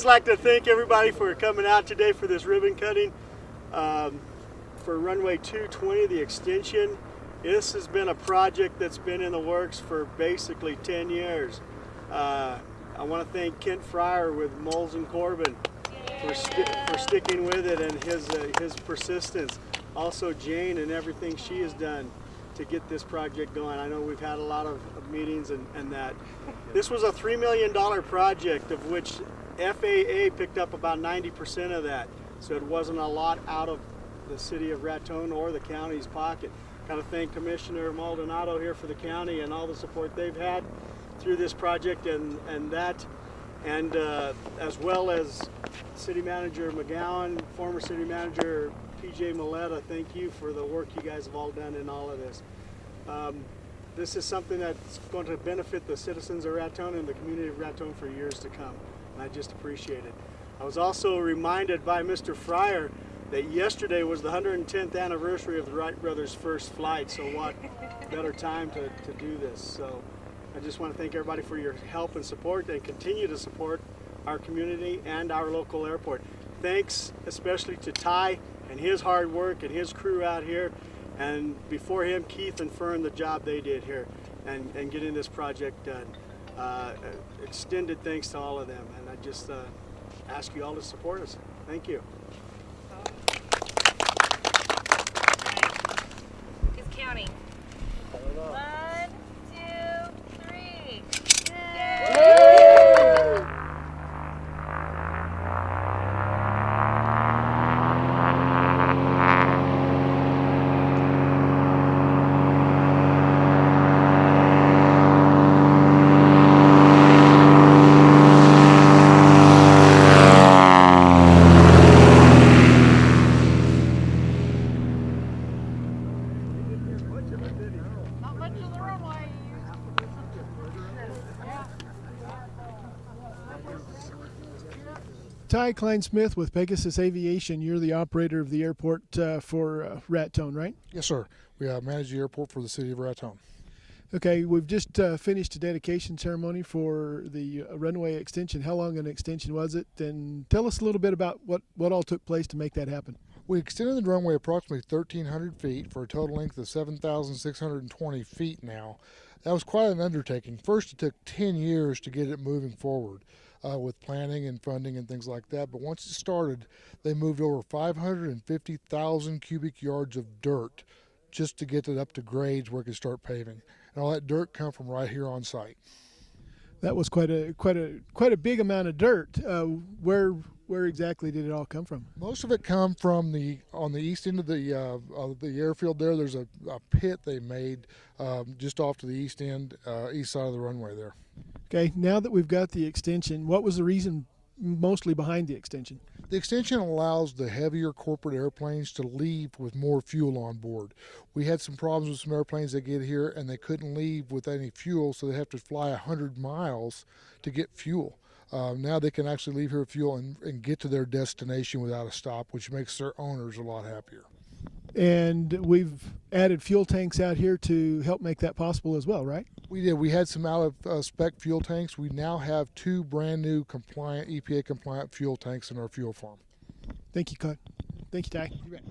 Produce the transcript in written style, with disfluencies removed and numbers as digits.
I'd like to thank everybody for coming out today for this ribbon cutting for Runway 220, the extension. This has been a project that's been in the works for basically 10 years. I want to thank Kent Fryer with Moles and Corbin for sticking with it and his persistence. Also Jane and everything she has done to get this project going. I know we've had a lot of meetings and that. This was a $3 million project, of which FAA picked up about 90% of that. So it wasn't a lot out of the city of Raton or the county's pocket. Got to thank Commissioner Maldonado here for the county and all the support they've had through this project and as well as City Manager McGowan, former City Manager PJ Milletta. Thank you for the work you guys have all done in all of this. This is something that's going to benefit the citizens of Raton and the community of Raton for years to come, and I just appreciate it. I was also reminded by Mr. Fryer that yesterday was the 110th anniversary of the Wright brothers' first flight, so what better time to do this. So I just want to thank everybody for your help and support, and continue to support our community and our local airport. Thanks especially to Ty and his hard work and his crew out here, and before him Keith and Fern, the job they did here and getting this project done. Extended thanks to all of them, and I just ask you all to support us. Thank you. Who's counting? 1, 2, 3. Yay! Not much of the runway. Ty Klein-Smith with Pegasus Aviation. You're the operator of the airport for Raton, right? Yes, sir. We manage the airport for the city of Raton. Okay, we've just finished a dedication ceremony for the runway extension. How long an extension was it? And tell us a little bit about what all took place to make that happen. We extended the runway approximately 1,300 feet for a total length of 7,620 feet now. That was quite an undertaking. First, it took 10 years to get it moving forward with planning and funding and things like that. But once it started, they moved over 550,000 cubic yards of dirt just to get it up to grades where it could start paving. And all that dirt come from right here on site. That was quite a big amount of dirt. Where exactly did it all come from? Most of it come from on the east end of the airfield there. There's a pit they made just off to the east end, east side of the runway there. Okay, now that we've got the extension, what was the reason mostly behind the extension? The extension allows the heavier corporate airplanes to leave with more fuel on board. We had some problems with some airplanes that get here and they couldn't leave with any fuel, so they have to fly 100 miles to get fuel. Now they can actually leave here with fuel and get to their destination without a stop, which makes their owners a lot happier. And we've added fuel tanks out here to help make that possible as well, right? We did. We had some out of spec fuel tanks. We now have 2 brand new compliant, EPA compliant fuel tanks in our fuel farm. Thank you, Ty. You bet.